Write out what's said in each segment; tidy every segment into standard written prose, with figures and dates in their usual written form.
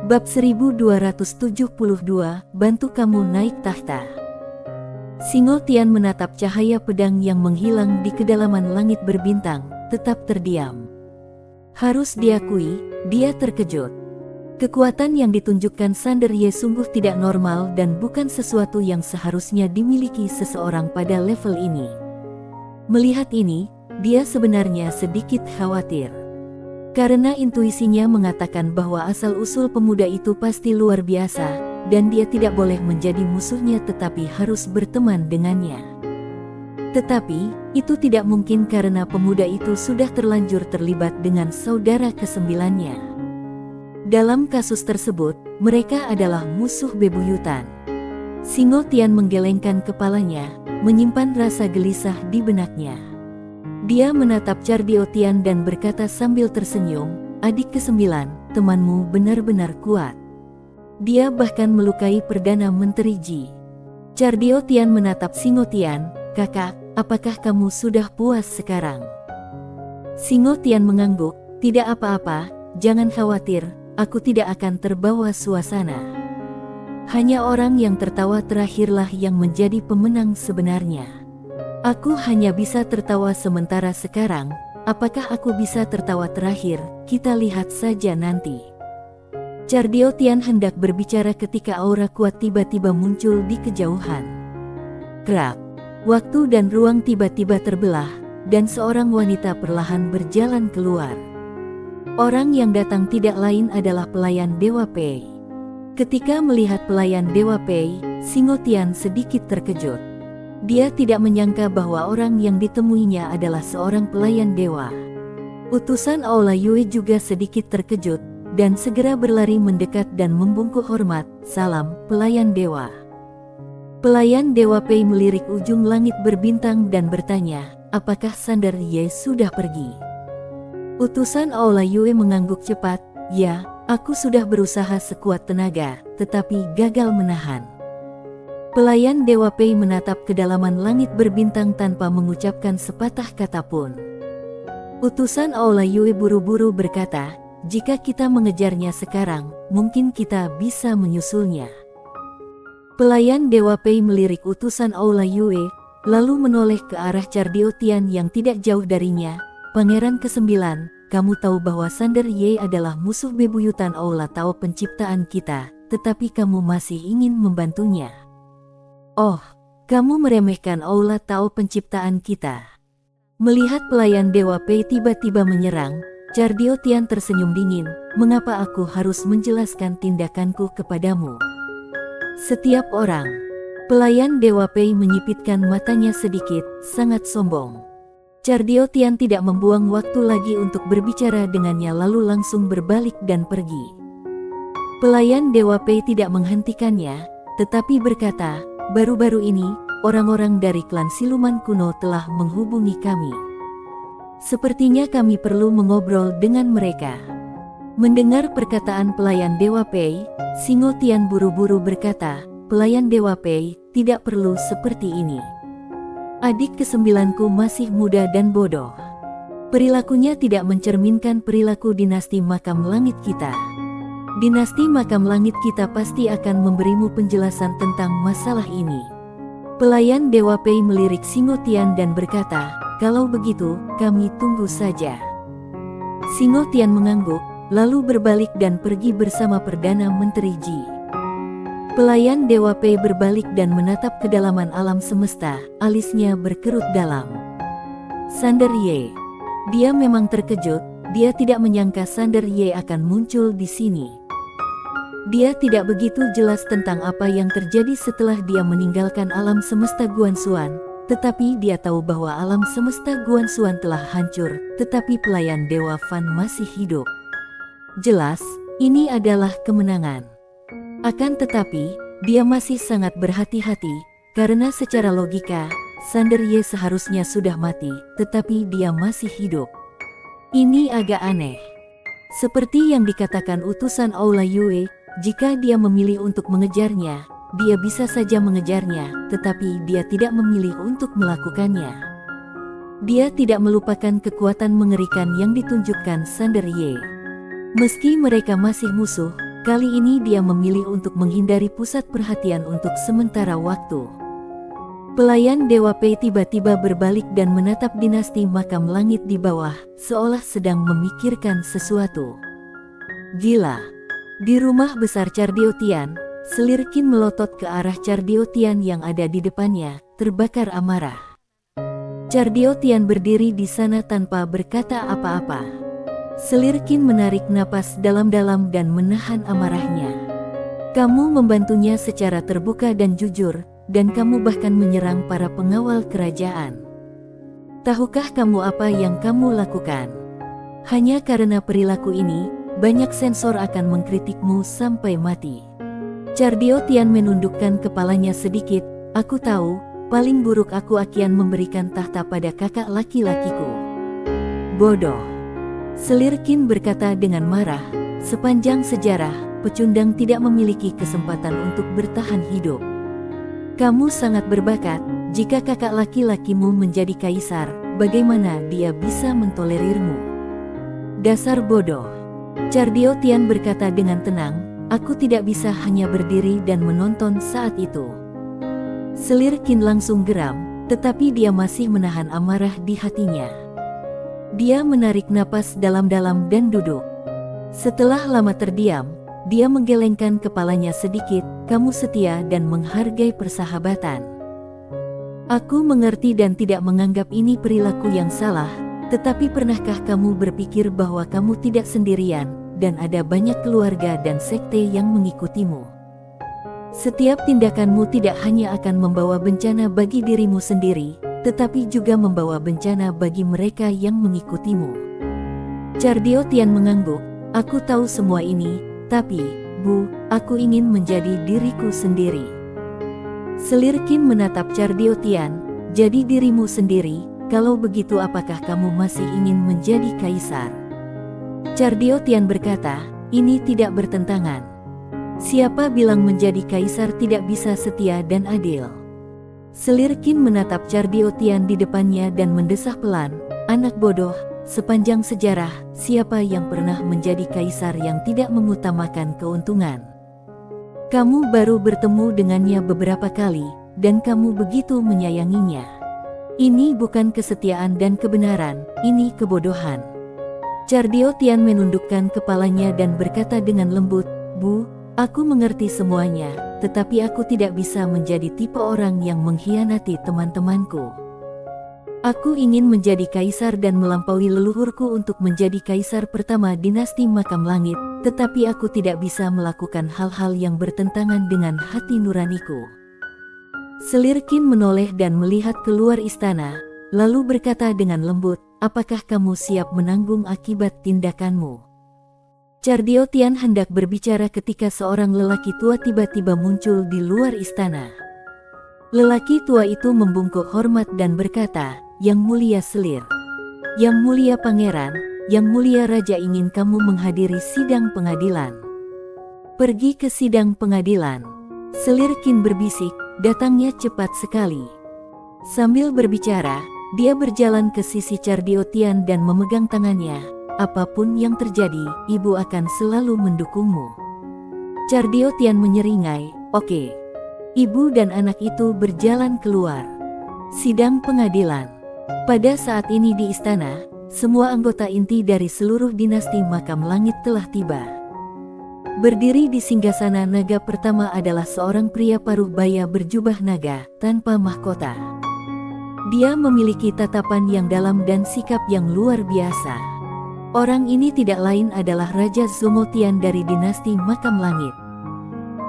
Bab 1272, Bantu Kamu Naik Tahta. Singo Tian menatap cahaya pedang yang menghilang di kedalaman langit berbintang, tetap terdiam. Harus diakui, dia terkejut. Kekuatan yang ditunjukkan Sander Ye sungguh tidak normal dan bukan sesuatu yang seharusnya dimiliki seseorang pada level ini. Melihat ini, dia sebenarnya sedikit khawatir. Karena intuisinya mengatakan bahwa asal-usul pemuda itu pasti luar biasa, dan dia tidak boleh menjadi musuhnya tetapi harus berteman dengannya. Tetapi, itu tidak mungkin karena pemuda itu sudah terlanjur terlibat dengan saudara kesembilannya. Dalam kasus tersebut, mereka adalah musuh bebuyutan. Singo Tian menggelengkan kepalanya, menyimpan rasa gelisah di benaknya. Dia menatap Cardio Tian dan berkata sambil tersenyum, "Adik ke-9, temanmu benar-benar kuat. Dia bahkan melukai Perdana Menteri Ji." Cardio Tian menatap Singo Tian, "Kakak, apakah kamu sudah puas sekarang?" Singo Tian mengangguk, "Tidak apa-apa, jangan khawatir, aku tidak akan terbawa suasana. Hanya orang yang tertawa terakhirlah yang menjadi pemenang sebenarnya. Aku hanya bisa tertawa sementara sekarang, apakah aku bisa tertawa terakhir, kita lihat saja nanti." Cardio Tian hendak berbicara ketika aura kuat tiba-tiba muncul di kejauhan. Krap, waktu dan ruang tiba-tiba terbelah, dan seorang wanita perlahan berjalan keluar. Orang yang datang tidak lain adalah pelayan Dewa Pei. Ketika melihat pelayan Dewa Pei, Singo Tian sedikit terkejut. Dia tidak menyangka bahwa orang yang ditemuinya adalah seorang pelayan dewa. Utusan Aula Yue juga sedikit terkejut, dan segera berlari mendekat dan membungkuk hormat, "Salam, pelayan dewa." Pelayan Dewa Pei melirik ujung langit berbintang dan bertanya, "Apakah Sander Ye sudah pergi?" Utusan Aula Yue mengangguk cepat, "Ya, aku sudah berusaha sekuat tenaga, tetapi gagal menahan." Pelayan Dewa Pei menatap kedalaman langit berbintang tanpa mengucapkan sepatah kata pun. Utusan Aula Yue buru-buru berkata, "Jika kita mengejarnya sekarang, mungkin kita bisa menyusulnya." Pelayan Dewa Pei melirik utusan Aula Yue, lalu menoleh ke arah Cardio Tian yang tidak jauh darinya. "Pangeran ke-9, kamu tahu bahwa Sander Ye adalah musuh bebuyutan Aula Tao penciptaan kita, tetapi kamu masih ingin membantunya. Oh, kamu meremehkan Aula Tao penciptaan kita." Melihat pelayan Dewa Pei tiba-tiba menyerang, Cardio Tian tersenyum dingin, "Mengapa aku harus menjelaskan tindakanku kepadamu?" Setiap orang. Pelayan Dewa Pei menyipitkan matanya sedikit, sangat sombong. Cardio Tian tidak membuang waktu lagi untuk berbicara dengannya lalu langsung berbalik dan pergi. Pelayan Dewa Pei tidak menghentikannya, tetapi berkata, "Baru-baru ini, orang-orang dari klan siluman kuno telah menghubungi kami. Sepertinya kami perlu mengobrol dengan mereka." Mendengar perkataan pelayan Dewa Pei, Singo Tian buru-buru berkata, "Pelayan Dewa Pei, tidak perlu seperti ini. Adik ke-9ku masih muda dan bodoh. Perilakunya tidak mencerminkan perilaku dinasti Makam Langit kita. Dinasti Makam Langit kita pasti akan memberimu penjelasan tentang masalah ini." Pelayan Dewa Pei melirik Singo Tian dan berkata, "Kalau begitu, kami tunggu saja." Singo Tian mengangguk, lalu berbalik dan pergi bersama Perdana Menteri Ji. Pelayan Dewa Pei berbalik dan menatap kedalaman alam semesta, alisnya berkerut dalam. Sander Ye. Dia memang terkejut, dia tidak menyangka Sander Ye akan muncul di sini. Dia tidak begitu jelas tentang apa yang terjadi setelah dia meninggalkan alam semesta Guanxuan, tetapi dia tahu bahwa alam semesta Guanxuan telah hancur, tetapi pelayan Dewa Fan masih hidup. Jelas, ini adalah kemenangan. Akan tetapi, dia masih sangat berhati-hati, karena secara logika, Sander Ye seharusnya sudah mati, tetapi dia masih hidup. Ini agak aneh. Seperti yang dikatakan utusan Aula Yue, jika dia memilih untuk mengejarnya, dia bisa saja mengejarnya, tetapi dia tidak memilih untuk melakukannya. Dia tidak melupakan kekuatan mengerikan yang ditunjukkan Sander Ye. Meski mereka masih musuh, Kali ini dia memilih untuk menghindari pusat perhatian untuk sementara waktu. Pelayan Dewa Pei tiba-tiba berbalik dan menatap dinasti makam langit di bawah, seolah sedang memikirkan sesuatu. Gila. Di rumah besar Chardiotian, selir Qin melotot ke arah Chardiotian yang ada di depannya, terbakar amarah. Chardiotian berdiri di sana tanpa berkata apa-apa. Selir Qin menarik napas dalam-dalam dan menahan amarahnya. Kamu membantunya secara terbuka dan jujur, dan kamu bahkan menyerang para pengawal kerajaan. Tahukah kamu apa yang kamu lakukan? Hanya karena perilaku ini, banyak sensor akan mengkritikmu sampai mati. Chardiotian menundukkan kepalanya sedikit. Aku tahu, paling buruk aku akan memberikan tahta pada kakak laki-lakiku. Bodoh. Selir Qin berkata dengan marah, sepanjang sejarah, pecundang tidak memiliki kesempatan untuk bertahan hidup. Kamu sangat berbakat, jika kakak laki-lakimu menjadi kaisar, bagaimana dia bisa mentolerirmu? Dasar bodoh. Chardiotian berkata dengan tenang, aku tidak bisa hanya berdiri dan menonton saat itu. Selir Qin langsung geram, tetapi dia masih menahan amarah di hatinya. Dia menarik napas dalam-dalam dan duduk. Setelah lama terdiam, dia menggelengkan kepalanya sedikit, kamu setia dan menghargai persahabatan. Aku mengerti dan tidak menganggap ini perilaku yang salah, tetapi pernahkah kamu berpikir bahwa kamu tidak sendirian, dan ada banyak keluarga dan sekte yang mengikutimu? Setiap tindakanmu tidak hanya akan membawa bencana bagi dirimu sendiri, tetapi juga membawa bencana bagi mereka yang mengikutimu. Chardiotian mengangguk, aku tahu semua ini, tapi, Bu, aku ingin menjadi diriku sendiri. Selir Qin menatap Chardiotian, jadi dirimu sendiri. Kalau begitu apakah kamu masih ingin menjadi kaisar? Chardiotian berkata, ini tidak bertentangan. Siapa bilang menjadi kaisar tidak bisa setia dan adil? Selir Qin menatap Chardiotian di depannya dan mendesah pelan, anak bodoh, sepanjang sejarah, siapa yang pernah menjadi kaisar yang tidak mengutamakan keuntungan? Kamu baru bertemu dengannya beberapa kali, dan kamu begitu menyayanginya. Ini bukan kesetiaan dan kebenaran, ini kebodohan. Chardiotian menundukkan kepalanya dan berkata dengan lembut, Bu, aku mengerti semuanya, tetapi aku tidak bisa menjadi tipe orang yang mengkhianati teman-temanku. Aku ingin menjadi kaisar dan melampaui leluhurku untuk menjadi kaisar pertama dinasti Makam Langit, tetapi aku tidak bisa melakukan hal-hal yang bertentangan dengan hati nuraniku. Selir Qin menoleh dan melihat keluar istana, lalu berkata dengan lembut, apakah kamu siap menanggung akibat tindakanmu? Chardiotian hendak berbicara ketika seorang lelaki tua tiba-tiba muncul di luar istana. Lelaki tua itu membungkuk hormat dan berkata, Yang mulia Selir. Yang mulia pangeran, yang mulia raja ingin kamu menghadiri sidang pengadilan. Pergi ke sidang pengadilan. Selir Qin berbisik, datangnya cepat sekali. Sambil berbicara, dia berjalan ke sisi Chardiotian dan memegang tangannya. Apapun yang terjadi, ibu akan selalu mendukungmu. Chardiotian menyeringai, oke. Ibu dan anak itu berjalan keluar. Sidang pengadilan. Pada saat ini di istana, semua anggota inti dari seluruh dinasti Makam Langit telah tiba. Berdiri di singgasana naga pertama adalah seorang pria paruh baya berjubah naga, tanpa mahkota. Dia memiliki tatapan yang dalam dan sikap yang luar biasa. Orang ini tidak lain adalah Raja Zomotian dari dinasti Makam Langit.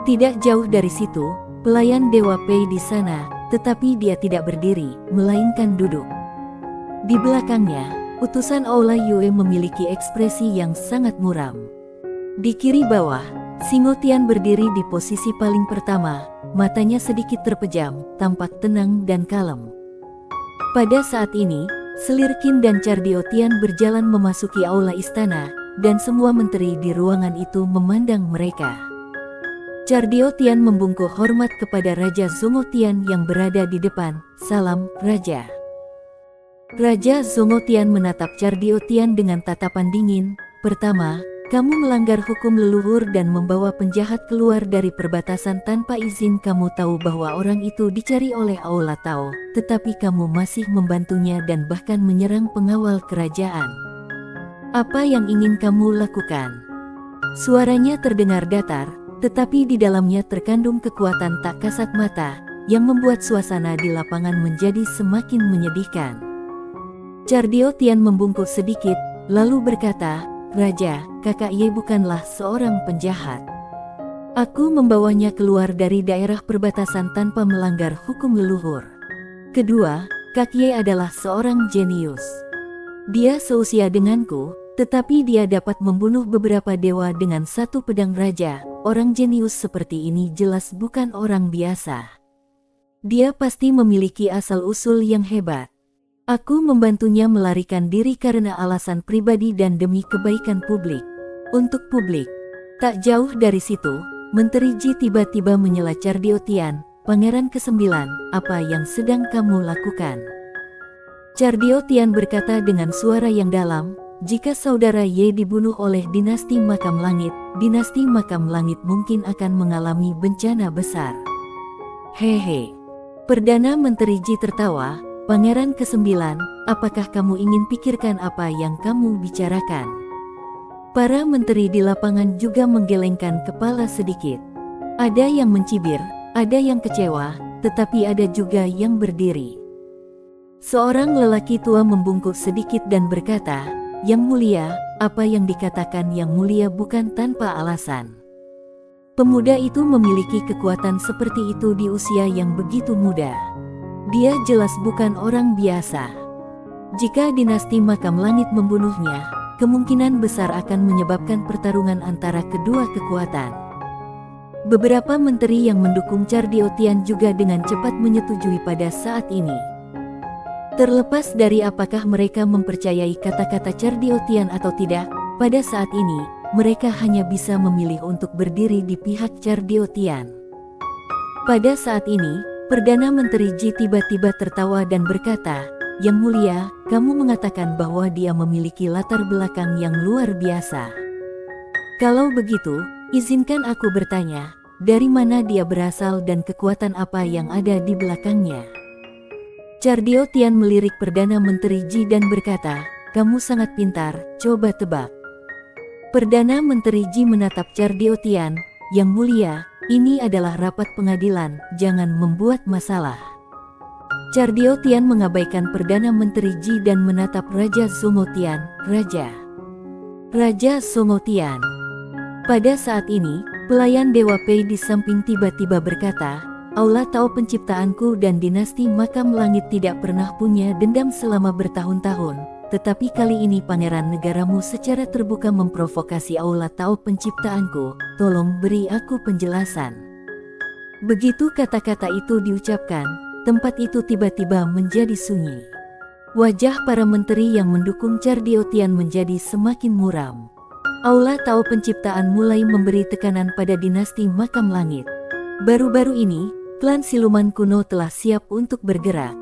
Tidak jauh dari situ, pelayan Dewa Pei di sana, tetapi dia tidak berdiri, melainkan duduk. Di belakangnya, utusan Aula Yue memiliki ekspresi yang sangat muram. Di kiri bawah, Singotian berdiri di posisi paling pertama, matanya sedikit terpejam, tampak tenang dan kalem. Pada saat ini, Selir Qin dan Chardiotian berjalan memasuki aula istana, dan semua menteri di ruangan itu memandang mereka. Chardiotian membungkuk hormat kepada Raja Zomotian yang berada di depan, salam, Raja. Raja Zomotian menatap Chardiotian dengan tatapan dingin, pertama, Kamu melanggar hukum leluhur dan membawa penjahat keluar dari perbatasan tanpa izin. Kamu tahu bahwa orang itu dicari oleh Aula Tao, tetapi kamu masih membantunya dan bahkan menyerang pengawal kerajaan. Apa yang ingin kamu lakukan?" Suaranya terdengar datar, tetapi di dalamnya terkandung kekuatan tak kasat mata, yang membuat suasana di lapangan menjadi semakin menyedihkan. Cardio Tian membungkuk sedikit, lalu berkata, "Raja, Kakak Ye bukanlah seorang penjahat. Aku membawanya keluar dari daerah perbatasan tanpa melanggar hukum leluhur. Kedua, Kak Ye adalah seorang jenius. Dia seusia denganku, tetapi dia dapat membunuh beberapa dewa dengan satu pedang raja. Orang jenius seperti ini jelas bukan orang biasa. Dia pasti memiliki asal-usul yang hebat. Aku membantunya melarikan diri karena alasan pribadi dan demi kebaikan publik." Untuk publik. Tak jauh dari situ, Menteri Ji tiba-tiba menyela Cardio Tian, "Pangeran ke-9, apa yang sedang kamu lakukan?" Cardio Tian berkata dengan suara yang dalam, "Jika saudara Ye dibunuh oleh dinasti Makam Langit, dinasti Makam Langit mungkin akan mengalami bencana besar." "Hehe." Perdana Menteri Ji tertawa, "Pangeran ke-9, apakah kamu ingin pikirkan apa yang kamu bicarakan?" Para menteri di lapangan juga menggelengkan kepala sedikit. Ada yang mencibir, ada yang kecewa, tetapi ada juga yang berdiri. Seorang lelaki tua membungkuk sedikit dan berkata, "Yang mulia, apa yang dikatakan Yang Mulia bukan tanpa alasan. Pemuda itu memiliki kekuatan seperti itu di usia yang begitu muda. Dia jelas bukan orang biasa. Jika dinasti Makam Langit membunuhnya, kemungkinan besar akan menyebabkan pertarungan antara kedua kekuatan." Beberapa menteri yang mendukung Cardio Tian juga dengan cepat menyetujui pada saat ini. Terlepas dari apakah mereka mempercayai kata-kata Cardio Tian atau tidak, pada saat ini, mereka hanya bisa memilih untuk berdiri di pihak Cardio Tian. Pada saat ini, Perdana Menteri Ji tiba-tiba tertawa dan berkata, "Yang Mulia, kamu mengatakan bahwa dia memiliki latar belakang yang luar biasa. Kalau begitu, izinkan aku bertanya, dari mana dia berasal dan kekuatan apa yang ada di belakangnya?" Cardio Tian melirik Perdana Menteri Ji dan berkata, "Kamu sangat pintar, coba tebak." Perdana Menteri Ji menatap Cardio Tian, "Yang Mulia, ini adalah rapat pengadilan, jangan membuat masalah." Cardio Tian mengabaikan Perdana Menteri Ji dan menatap Raja Songotian, "Raja." Raja Songotian. Pada saat ini, pelayan Dewa Pei di samping tiba-tiba berkata, "Aula Tao penciptaanku dan dinasti Makam Langit tidak pernah punya dendam selama bertahun-tahun, tetapi kali ini pangeran negaramu secara terbuka memprovokasi Aula Tao penciptaanku, tolong beri aku penjelasan." Begitu kata-kata itu diucapkan, tempat itu tiba-tiba menjadi sunyi. Wajah para menteri yang mendukung Cardio Tian menjadi semakin muram. Aula Tao penciptaan mulai memberi tekanan pada dinasti Makam Langit. Baru-baru ini, klan siluman kuno telah siap untuk bergerak.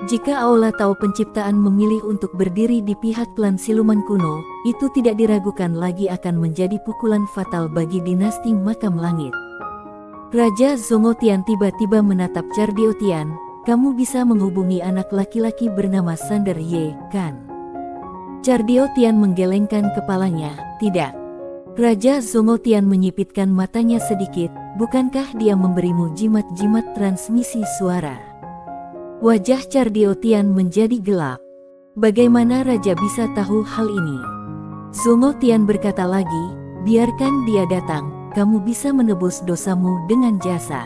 Jika Aula Tao penciptaan memilih untuk berdiri di pihak klan siluman kuno, itu tidak diragukan lagi akan menjadi pukulan fatal bagi dinasti Makam Langit. Raja Songotian tiba-tiba menatap Cardio Tian, "Kamu bisa menghubungi anak laki-laki bernama Sander Ye, kan?" Cardio Tian menggelengkan kepalanya, "Tidak." Raja Songotian menyipitkan matanya sedikit, "Bukankah dia memberimu jimat-jimat transmisi suara?" Wajah Cardio Tian menjadi gelap. Bagaimana Raja bisa tahu hal ini? Songotian berkata lagi, "Biarkan dia datang, kamu bisa menebus dosamu dengan jasa."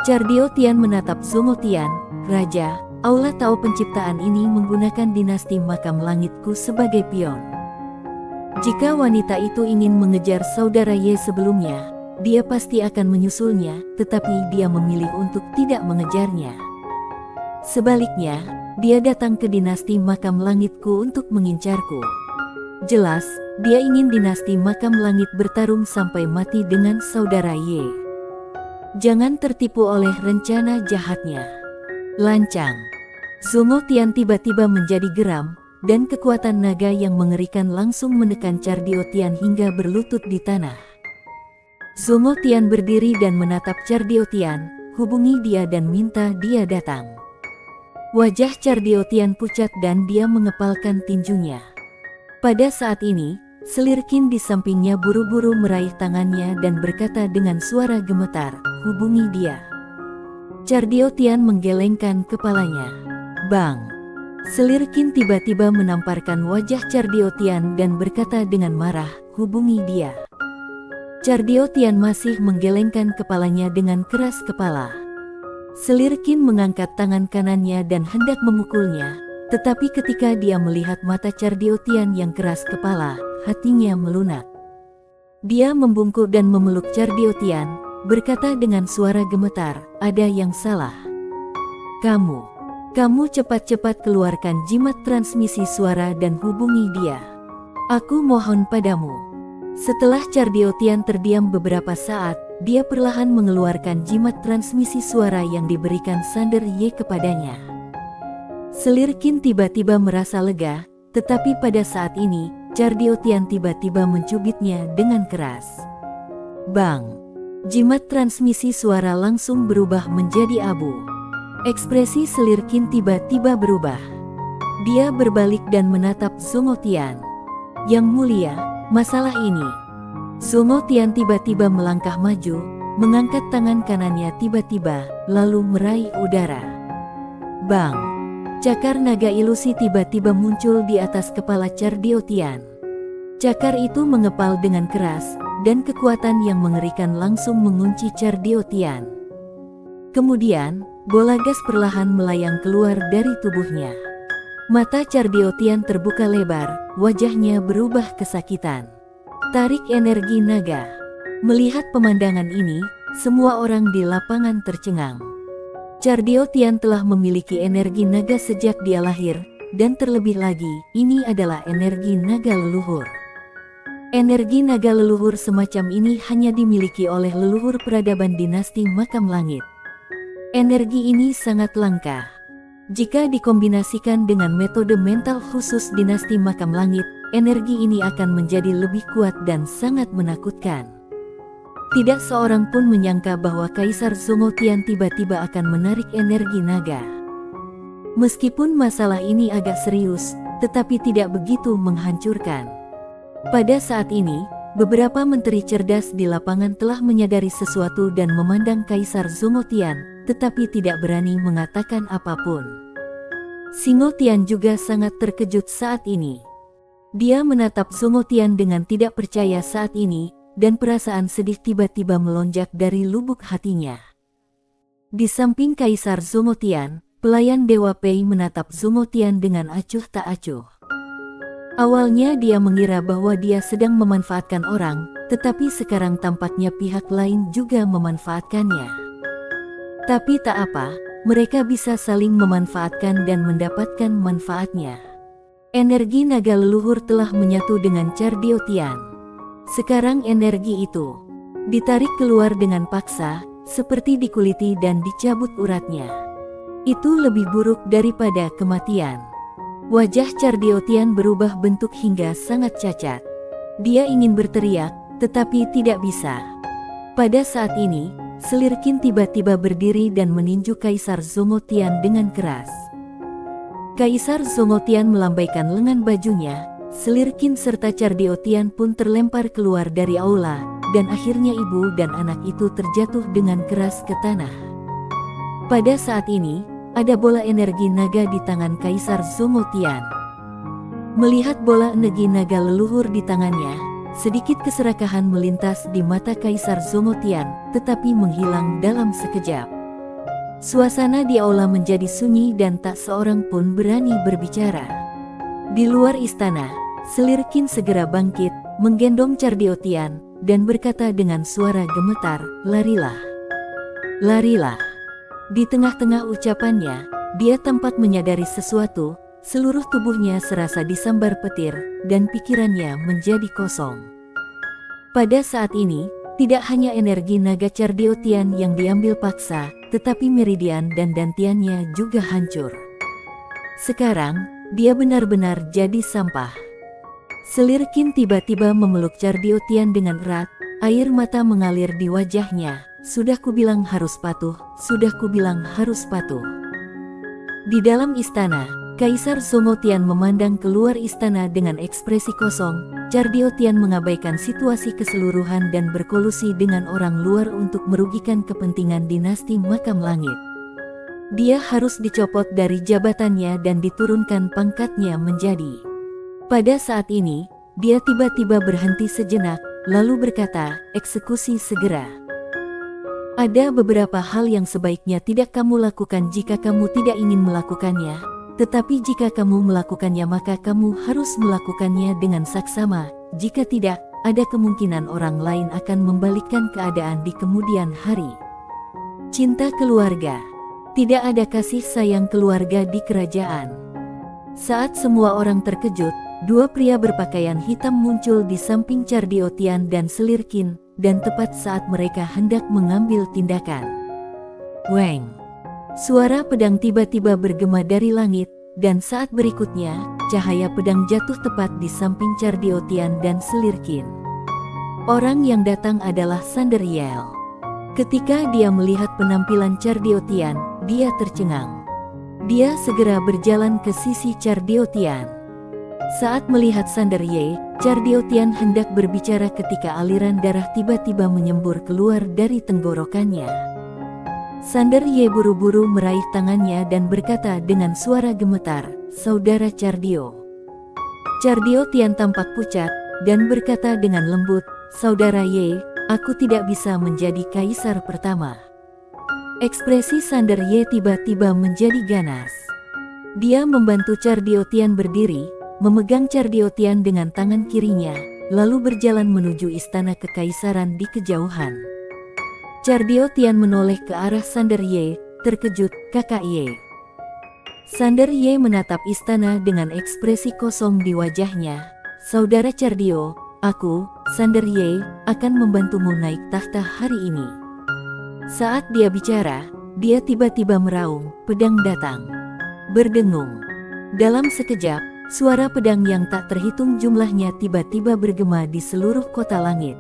Cardio Tian menatap Songotian, "Raja, Aula Tao penciptaan ini menggunakan dinasti Makam Langitku sebagai pion. Jika wanita itu ingin mengejar saudara Ye sebelumnya, dia pasti akan menyusulnya, tetapi dia memilih untuk tidak mengejarnya. Sebaliknya, dia datang ke dinasti Makam Langitku untuk mengincarku. Jelas, dia ingin dinasti Makam Langit bertarung sampai mati dengan saudara Ye. Jangan tertipu oleh rencana jahatnya." Lancang. Songotian tiba-tiba menjadi geram, dan kekuatan naga yang mengerikan langsung menekan Chardiotian hingga berlutut di tanah. Zomotian berdiri dan menatap Chardiotian, hubungi dia dan minta dia datang. Wajah Chardiotian pucat dan dia mengepalkan tinjunya. Pada saat ini, Slirkin di sampingnya buru-buru meraih tangannya dan berkata dengan suara gemetar, hubungi dia. Chardiotian menggelengkan kepalanya. Bang! Slirkin tiba-tiba menamparkan wajah Chardiotian dan berkata dengan marah, hubungi dia. Chardiotian masih menggelengkan kepalanya dengan keras kepala. Slirkin mengangkat tangan kanannya dan hendak memukulnya, tetapi ketika dia melihat mata Chardiotian yang keras kepala, hatinya melunak. Dia membungkuk dan memeluk Chardiotian, berkata dengan suara gemetar, ada yang salah. Kamu cepat-cepat keluarkan jimat transmisi suara dan hubungi dia. Aku mohon padamu. Setelah Chardiotian terdiam beberapa saat, dia perlahan mengeluarkan jimat transmisi suara yang diberikan Sander Ye kepadanya. Slirkin tiba-tiba merasa lega, tetapi pada saat ini, Chardiotian tiba-tiba mencubitnya dengan keras. Bang! Jimat transmisi suara langsung berubah menjadi abu. Ekspresi Slirkin tiba-tiba berubah. Dia berbalik dan menatap Zomotian. Yang mulia, masalah ini. Zomotian tiba-tiba melangkah maju, mengangkat tangan kanannya tiba-tiba, lalu meraih udara. Bang! Cakar naga ilusi tiba-tiba muncul di atas kepala Chardiotian. Cakar itu mengepal dengan keras, dan kekuatan yang mengerikan langsung mengunci Chardiotian. Kemudian, bola gas perlahan melayang keluar dari tubuhnya. Mata Chardiotian terbuka lebar, wajahnya berubah kesakitan. Tarik energi naga. Melihat pemandangan ini, semua orang di lapangan tercengang. Chardiotian telah memiliki energi naga sejak dia lahir, dan terlebih lagi, ini adalah energi naga leluhur. Energi naga leluhur semacam ini hanya dimiliki oleh leluhur peradaban dinasti Makam Langit. Energi ini sangat langka. Jika dikombinasikan dengan metode mental khusus dinasti Makam Langit, energi ini akan menjadi lebih kuat dan sangat menakutkan. Tidak seorang pun menyangka bahwa Kaisar Zomotian tiba-tiba akan menarik energi naga. Meskipun masalah ini agak serius, tetapi tidak begitu menghancurkan. Pada saat ini, beberapa menteri cerdas di lapangan telah menyadari sesuatu dan memandang Kaisar Zomotian, tetapi tidak berani mengatakan apapun. Singotian juga sangat terkejut saat ini. Dia menatap Zomotian dengan tidak percaya saat ini, dan perasaan sedih tiba-tiba melonjak dari lubuk hatinya. Di samping Kaisar Zomotian, pelayan Dewa Pei menatap Zomotian dengan acuh tak acuh. Awalnya dia mengira bahwa dia sedang memanfaatkan orang, tetapi sekarang tampaknya pihak lain juga memanfaatkannya. Tapi tak apa, mereka bisa saling memanfaatkan dan mendapatkan manfaatnya. Energi naga leluhur telah menyatu dengan Chardiotian. Sekarang energi itu ditarik keluar dengan paksa, seperti dikuliti dan dicabut uratnya. Itu lebih buruk daripada kematian. Wajah Chardiotian berubah bentuk hingga sangat cacat. Dia ingin berteriak, tetapi tidak bisa. Pada saat ini, Slirkin tiba-tiba berdiri dan meninju Kaisar Zomotian dengan keras. Kaisar Zomotian melambaikan lengan bajunya, Slirkin serta Chardiotian pun terlempar keluar dari aula, dan akhirnya ibu dan anak itu terjatuh dengan keras ke tanah. Pada saat ini, ada bola energi naga di tangan Kaisar Zomotian. Melihat bola energi naga leluhur di tangannya, sedikit keserakahan melintas di mata Kaisar Zomotian, tetapi menghilang dalam sekejap. Suasana di aula menjadi sunyi dan tak seorang pun berani berbicara. Di luar istana, Slirkin segera bangkit, menggendong Chardiotian, dan berkata dengan suara gemetar, larilah. Larilah. Di tengah-tengah ucapannya, dia tampak menyadari sesuatu. Seluruh tubuhnya serasa disambar petir, dan pikirannya menjadi kosong. Pada saat ini, tidak hanya energi naga Chardiotian yang diambil paksa, tetapi Meridian dan Dantiannya juga hancur. Sekarang, dia benar-benar jadi sampah. Selir Qin tiba-tiba memeluk Chardiotian dengan erat, air mata mengalir di wajahnya. Sudah kubilang harus patuh, sudah kubilang harus patuh. Di dalam istana, Kaisar Songotian memandang keluar istana dengan ekspresi kosong. Chardiotian mengabaikan situasi keseluruhan dan berkolusi dengan orang luar untuk merugikan kepentingan dinasti Makam Langit. Dia harus dicopot dari jabatannya dan diturunkan pangkatnya menjadi. Pada saat ini, dia tiba-tiba berhenti sejenak, lalu berkata, eksekusi segera. Ada beberapa hal yang sebaiknya tidak kamu lakukan jika kamu tidak ingin melakukannya, tetapi jika kamu melakukannya maka kamu harus melakukannya dengan saksama, jika tidak, ada kemungkinan orang lain akan membalikkan keadaan di kemudian hari. Cinta keluarga. Tidak ada kasih sayang keluarga di kerajaan. Saat semua orang terkejut, dua pria berpakaian hitam muncul di samping Chardiotian dan Selir Qin, dan tepat saat mereka hendak mengambil tindakan. Weng! Suara pedang tiba-tiba bergema dari langit, dan saat berikutnya, cahaya pedang jatuh tepat di samping Chardiotian dan Selir Qin. Orang yang datang adalah Sanderiel. Ketika dia melihat penampilan Chardiotian, dia tercengang. Dia segera berjalan ke sisi Chardiotian. Saat melihat Sanderye, Chardiotian hendak berbicara ketika aliran darah tiba-tiba menyembur keluar dari tenggorokannya. Sanderye buru-buru meraih tangannya dan berkata dengan suara gemetar, "Saudara Chardio." Chardiotian tampak pucat, dan berkata dengan lembut, "Saudara Ye, aku tidak bisa menjadi kaisar pertama." Ekspresi Sanderye tiba-tiba menjadi ganas. Dia membantu Chardiotian berdiri, memegang Chardiotian dengan tangan kirinya, lalu berjalan menuju istana kekaisaran di kejauhan. Chardiotian menoleh ke arah Sanderye, terkejut, "Kakak Ye." Sanderye menatap istana dengan ekspresi kosong di wajahnya. "Saudara Chardio, aku, Sanderye, akan membantumu naik tahta hari ini." Saat dia bicara, dia tiba-tiba meraung, pedang datang. Berdengung. Dalam sekejap, suara pedang yang tak terhitung jumlahnya tiba-tiba bergema di seluruh kota langit.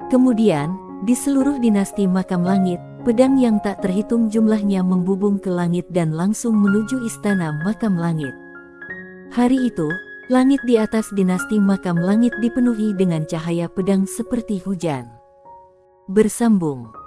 Kemudian, di seluruh dinasti Makam Langit, pedang yang tak terhitung jumlahnya membubung ke langit dan langsung menuju istana Makam Langit. Hari itu, langit di atas dinasti Makam Langit dipenuhi dengan cahaya pedang seperti hujan. Bersambung.